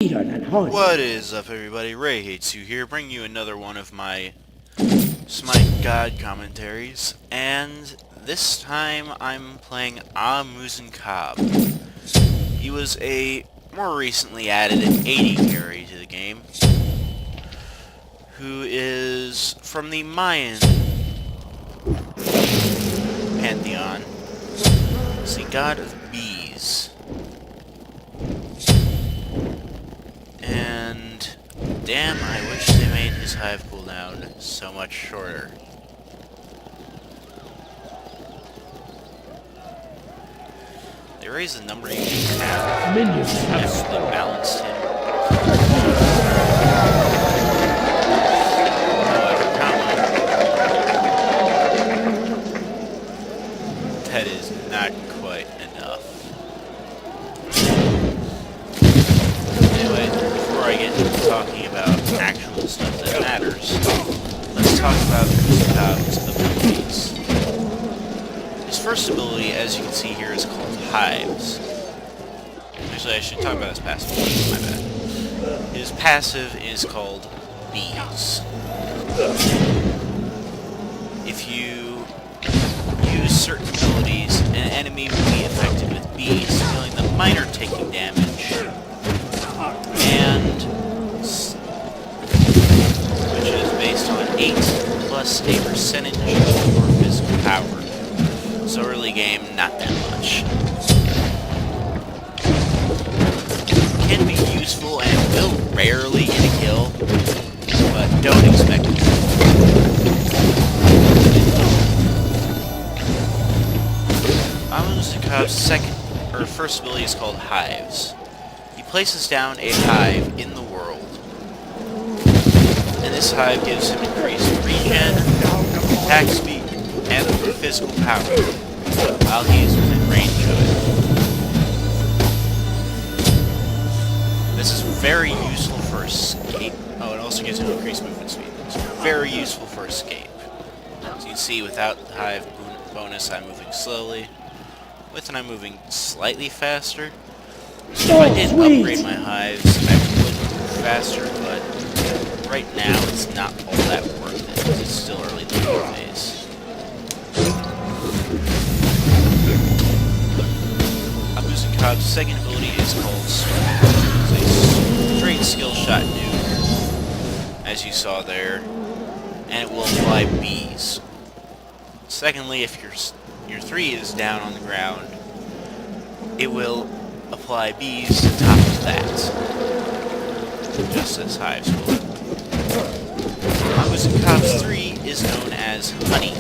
What is up, everybody? Rayhatesu here, bringing you another one of my Smite God commentaries, and this time I'm playing Muzen. He was a more recently added 80 carry to the game, who is from the Mayan pantheon. It's the god of Bzzz. And damn, I wish they made his hive cooldown so much shorter. They raised the number you can have. Yes, they balanced him. However, that is not quite enough. Anyway, before I get into talking about actual stuff that matters, let's talk about Muzen's abilities. His first ability, as you can see here, is called Hives. Actually, I should talk about his passive. My bad. His passive is called Bzzz. If you use certain abilities, an enemy will be affected with Bzzz, dealing them minor taking damage, and which is based on 8 plus a percentage of your physical power. So early game, not that much. Can be useful and will rarely get a kill, but don't expect it. Muzen's first ability is called Hives. He places down a hive in the world, and this hive gives him increased regen, attack speed, and physical power, while he is within range of it. This is very useful for escape. Oh, it also gives him increased movement speed. It's very useful for escape. As you can see, without the hive bonus, I'm moving slowly. With it, I'm moving slightly faster. So if I did upgrade my hives, I would move faster, but right now it's not all that worth it, because it's still early in the phase. Muzen's second ability is called Smite. It's a straight skill shot nuke, as you saw there, and it will apply Bzzz. Secondly, if your 3 is down on the ground, it will apply Bzzz to top of that, just as hives will. Muzen's 3 is known as Honey.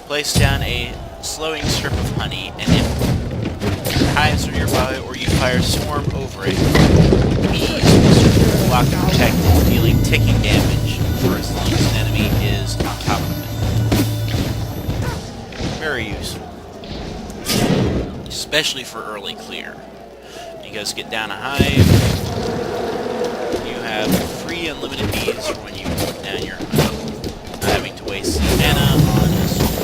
Place down a slowing strip of honey, and if hives are nearby or you fire Swarm over it, Bzzz will block and protect it, dealing ticking damage for as long as an enemy is on top of it. Very useful. Especially for early clear. You guys get down a hive, you have free unlimited Bzzz for when you put down your honey, not having to waste the mana on a Swarm.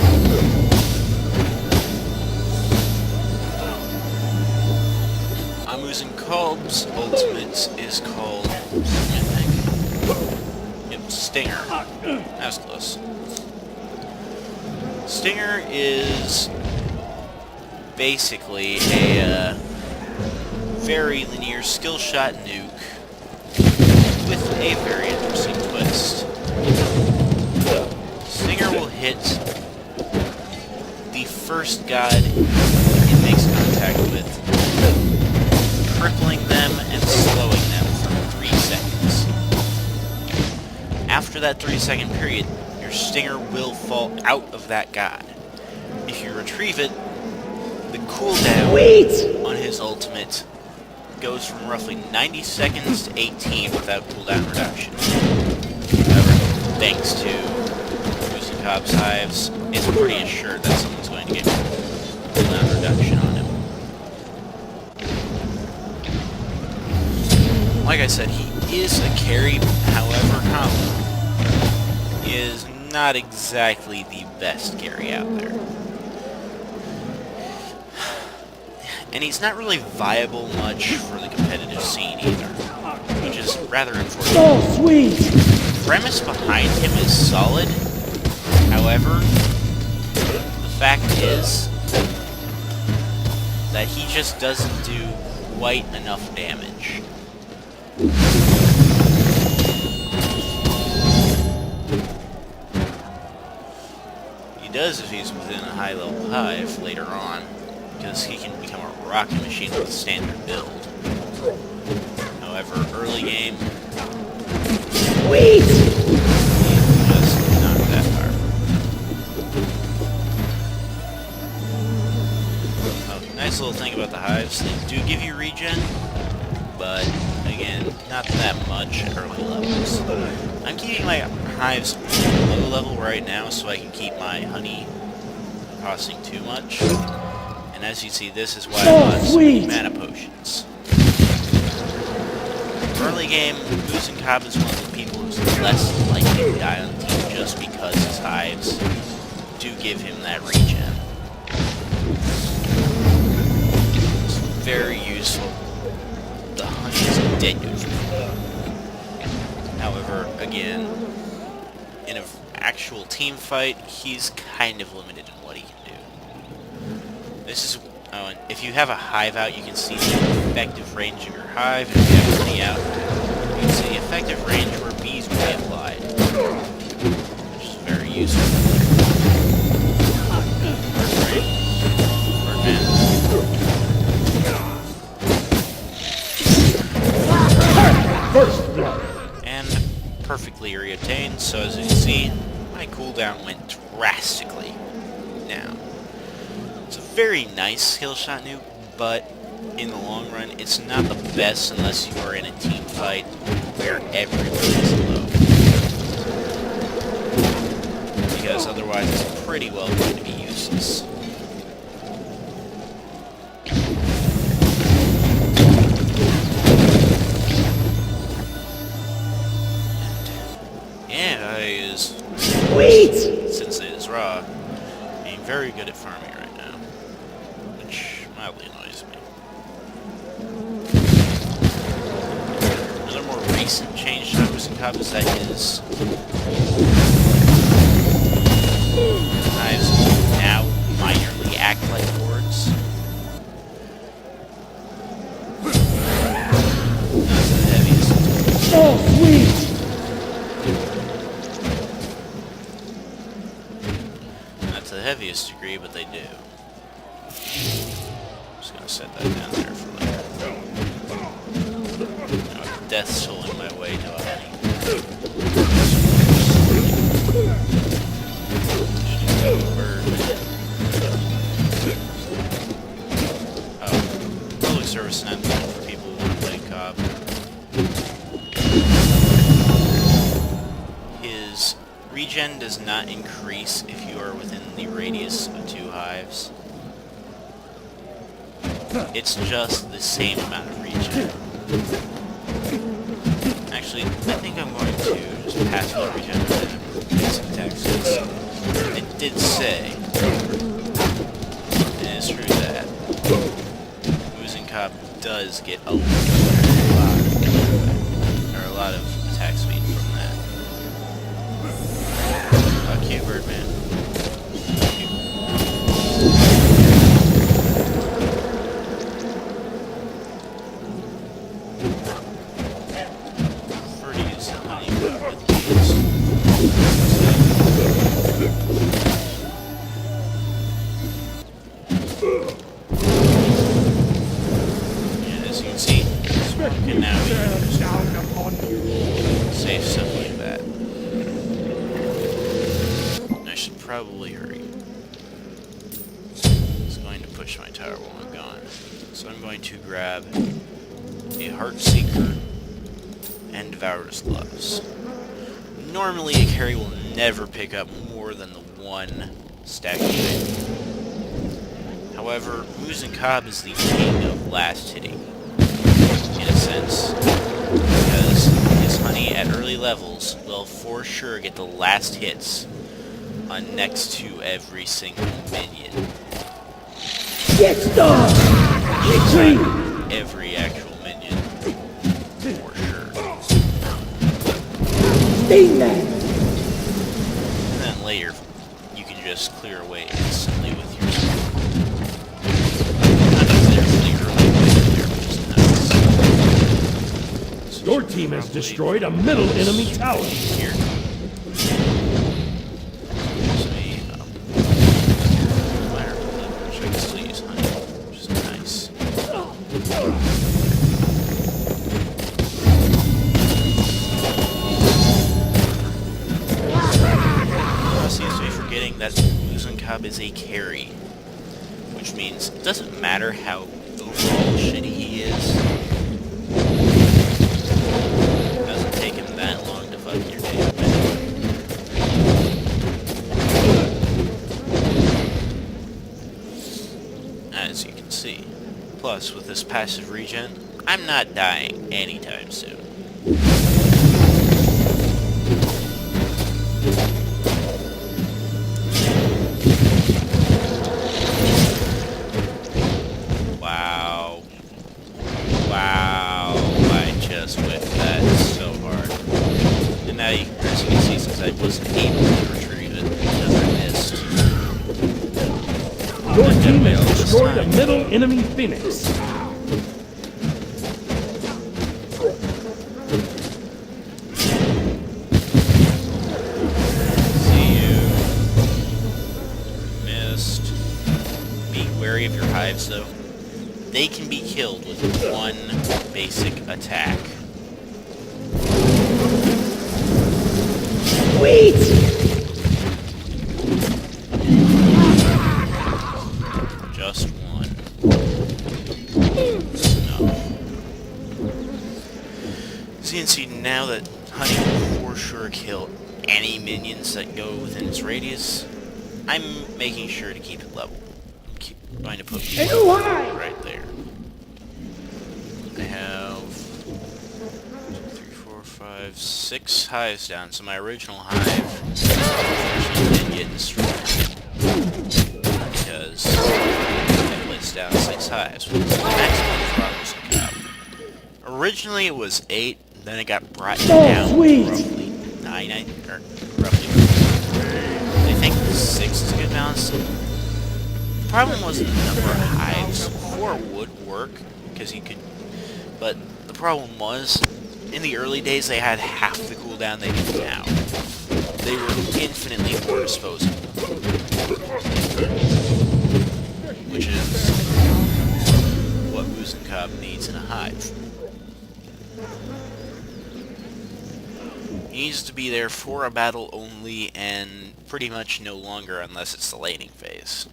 Muzen's ultimate is called Stinger. That was close. Stinger is basically a very linear skill shot nuke with a very interesting twist. Stinger will hit the first god it makes contact with, crippling them and slowing them for 3 seconds. After that 3-second period, your Stinger will fall out of that god. If you retrieve it, the cooldown on his ultimate goes from roughly 90 seconds to 18 without cooldown reduction. However, thanks to Muzen's hives, it's pretty assured that someone's going to get cooldown reduction on him. Like I said, he is a carry, however, he is not exactly the best carry out there. And he's not really viable much for the competitive scene either, which is rather unfortunate. Oh, sweet! The premise behind him is solid. However, the fact is that he just doesn't do quite enough damage. He does if he's within a high-level hive later on, because he can become a rocket machine with a standard build. However, early game, Sweet! just not that hard. Oh, nice little thing about the hives, they do give you regen, but again, not that much at early levels. I'm keeping my hives low level right now so I can keep my honey costing too much. And as you see, this is why I bought so many mana potions. Early game, Muzen is one of the people who's less likely to die on the team just because his hives do give him that regen. It's very useful. The honey is dead useful. However, again, in an actual team fight, he's kind of limited in what he can do. This is, and if you have a hive out, you can see the effective range of your hive, and if you have honey out, you can see the effective range where bees will be applied, which is very useful. And perfectly reobtained, so as you can see, my cooldown went drastically down. It's a very nice skill shot nuke, but in the long run, it's not the best unless you are in a team fight where everyone is low. Because otherwise it's pretty well going to be useless. Yeah, I is Sweet! since it is raw, being very good at farming right now, which mildly annoys me. Another more recent change to Muzen is that his hives now minorly act like boards. Not the heaviest. Oh, sweet! Not to the heaviest degree, but they do. Just gonna set that down there for later. Now, death tolling my way to a honey. Oh, public service announcement for people who want to play Cobb. His regen does not increase if you are within the radius of 2 hives. It's just the same amount of regen. Actually, I think I'm going to just pass the regen and make some taxes. It did say, and it's true that Muzen does get a lot of attack speed from that. Cute Birdman. Pretty honey with these. And as you can see, Smoke can now be used. Save stuff like that. I should probably hurry. It's going to push my tower while I'm gone. So I'm going to grab a Heartseeker and Devourer's Gloves. Normally a carry will never pick up more than the 1 stack unit. However, Muzen is the king of last hitting, in a sense, because his honey at early levels will for sure get the last hits on next to every single minion. Get stuck! Retreat! every actual minion, for sure. Sting them! And then later, you can just clear away instantly with your sword. Not necessarily early there, which is nice. So Your team has destroyed a middle enemy tower. here. Gives me fire bullet, which I can still use honey, which is nice. Seems to be forgetting that Muzen is a carry, which means it doesn't matter how overall shitty he is. It doesn't take him that long to fuck your day up anyway. As you can see. Plus, with this passive regen, I'm not dying anytime soon. As you can see, since I wasn't able to retrieve it because I missed. Your team has destroyed a middle enemy phoenix. See you. Missed. Be wary of your hives, though. They can be killed with one basic attack. Sweet! Just one. Enough. As you can see now that Honey will for sure kill any minions that go within its radius, I'm making sure to keep it level. I'm going to put right there. I have 6 hives down, so my original hive didn't get destroyed because I placed down 6 hives, which is the maximum progress I got. Originally it was 8, then it got brought down to roughly 9, or roughly. I think 6 is a good balance. The problem wasn't the number of hives. 4 would work because you could, but the problem was, in the early days, they had half the cooldown they do now. They were infinitely more disposable. Which is what Muzen needs in a hive. He needs to be there for a battle only, and pretty much no longer unless it's the laning phase.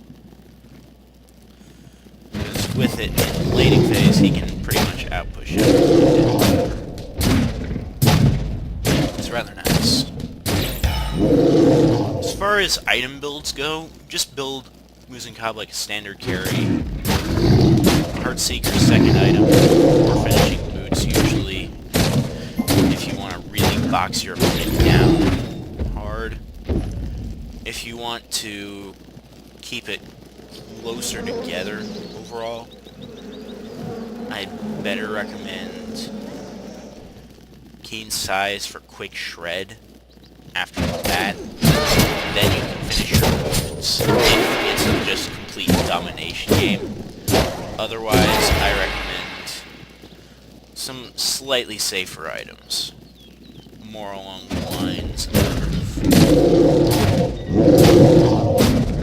Because with it in the laning phase, he can pretty much outpush everything. It's rather nice. As far as item builds go, just build Muzen like a standard carry. Heartseeker second item, or finishing boots usually, if you want to really box your opponent down hard. If you want to keep it closer together overall, I'd better recommend Keen Size for quick shred after that. Then you can finish your moves if it's just a complete domination game. Otherwise, I recommend some slightly safer items. More along the lines of...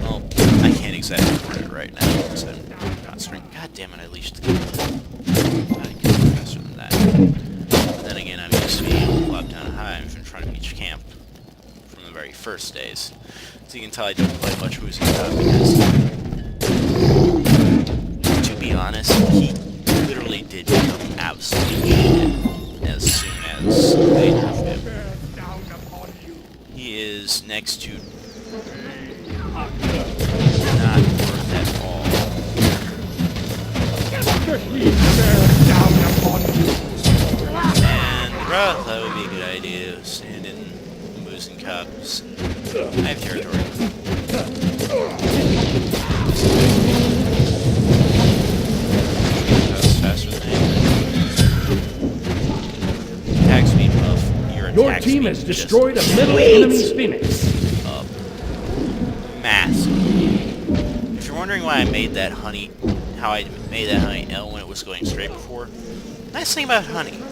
Well, I can't exactly word it right now because I'm concentrating. God damn it, I leashed the game. I can go faster than that. But then again, I'm used to being able to plop down a hive in front of each camp from the very first days. So you can tell I don't play much Muzen because, to be honest, he literally did become absolute shit as soon as they nerfed him. He is next to not worth at all. And that would be a good idea to stand in Muzen Cups. I have territory. Your attack team speed has just destroyed a middle enemy's phoenix. up. Massive. If you're wondering why I made that honey, how I made that honey L when it was going straight before, nice thing about honey,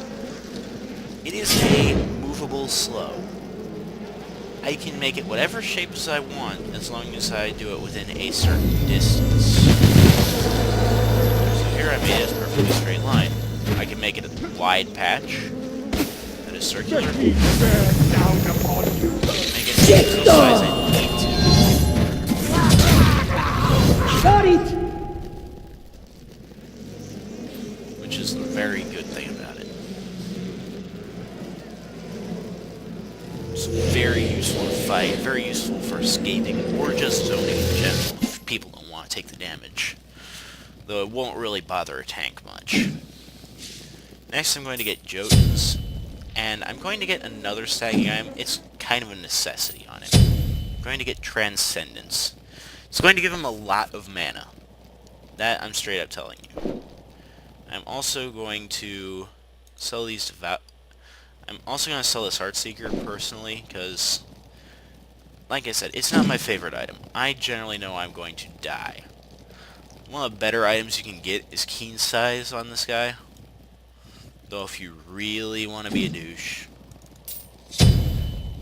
it is a movable slow. I can make it whatever shapes I want as long as I do it within a certain distance. So here I made it a perfectly straight line. I can make it a wide patch that is circular. I can make it the size I need to. Got it! Which is the very good thing about it. It's very useful to fight, very useful for escaping, or just zoning in general if people don't want to take the damage. Though it won't really bother a tank much. Next I'm going to get joust, and I'm going to get another stacking item. It's kind of a necessity on him. I'm going to get transcendence. It's going to give him a lot of mana. That I'm straight up telling you. I'm also going to sell these I'm also going to sell this Heartseeker personally, because, like I said, it's not my favorite item. I generally know I'm going to die. One of the better items you can get is Keen Size on this guy. Though if you really want to be a douche,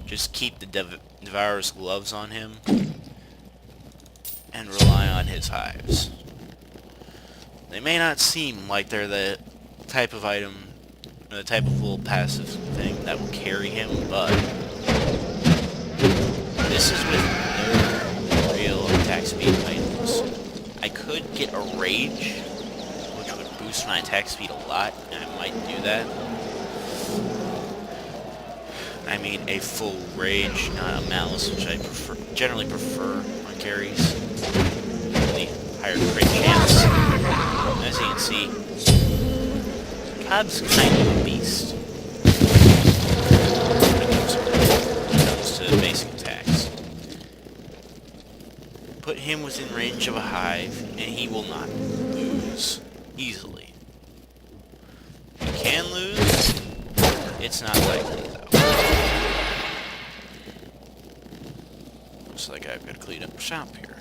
just keep the Devourer's gloves on him and rely on his hives. They may not seem like they're the type of item, the type of little passive thing that will carry him, but this is with no real attack speed items. I could get a Rage, which would boost my attack speed a lot, and I might do that. I mean a full Rage, not a Malice, which I generally prefer on carries. Really higher crit chance. As you can see, Cobb's kind of a beast when it comes to basic attacks. Put him within range of a hive, and he will not lose easily. He can lose, it's not likely though. Looks like I've got to clean up shop here.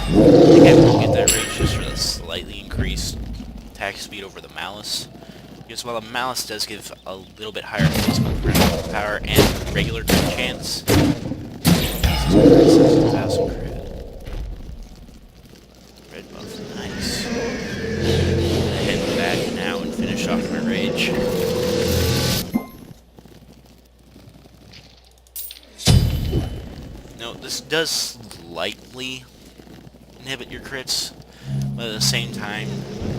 I think I will get that range just for the slightly increased attack speed over the Malice. Because while the Malice does give a little bit higher physical power and regular crit chance, Jesus Christ, 60,000 crit. Red buff, nice. I'm gonna head back now and finish off my rage. No, this does slightly inhibit your crits, but at the same time,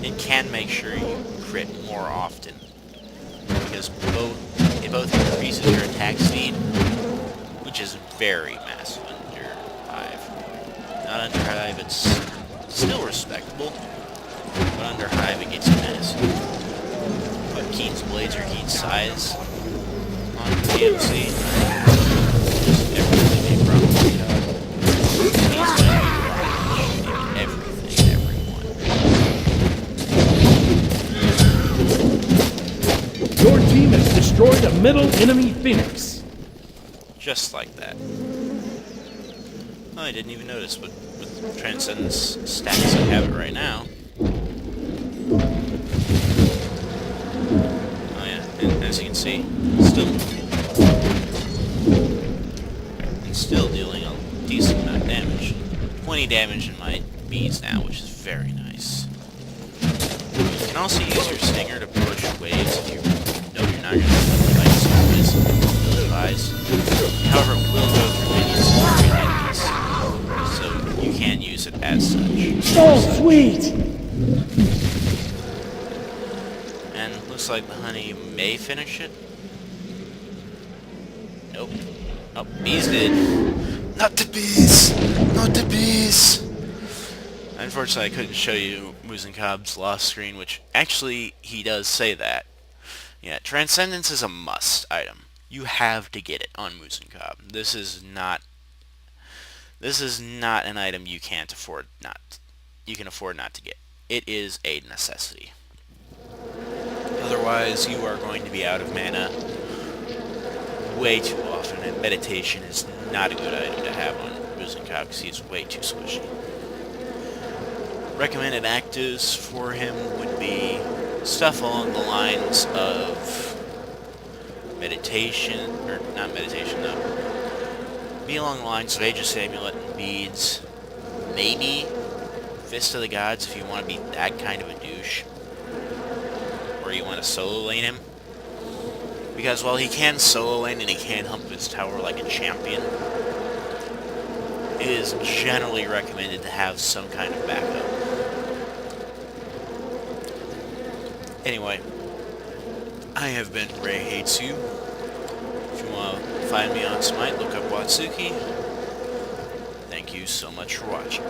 it can make sure you crit more often, because it both increases your attack speed, which is very massive under Hive. Not under Hive, it's still respectable, but under Hive it gets massive. Put Keen's Blades or Keen's Size on DMC. Just everything they probably Your team has destroyed a middle enemy phoenix. Just like that. Oh, I didn't even notice, but with Transcendence stats I have it right now. Oh yeah, and as you can see, still dealing a decent amount of damage. 20 damage in my Bzzz now, which is very nice. You can also use your Stinger to push waves if you know you're not going to let the fight surface. Ill advised. However, it will go through minions and enemies, so you can use it as such. Oh, sweet! And looks like the honey may finish it. Nope. Oh, Bzzz did. Not the Bzzz! Not the Bzzz! Unfortunately, I couldn't show you Muzen Cobb's lost screen, which actually he does say that. Yeah, Transcendence is a must item. You have to get it on Muzen Cobb. This is not an item you can afford not to get. it is a necessity. Otherwise, you are going to be out of mana way too often, and meditation is not a good item to have on Muzen because he's way too squishy. Recommended actives for him would be stuff along the lines of meditation, or not meditation, no. Be along the lines of Aegis Amulet and Beads. Maybe Fist of the Gods if you want to be that kind of a douche. Or you want to solo lane him. Because while he can solo lane and he can hump his tower like a champion, it is generally recommended to have some kind of backup. Anyway, I have been rayhatesu. If you want to find me on Smite, look up Watsuki. Thank you so much for watching.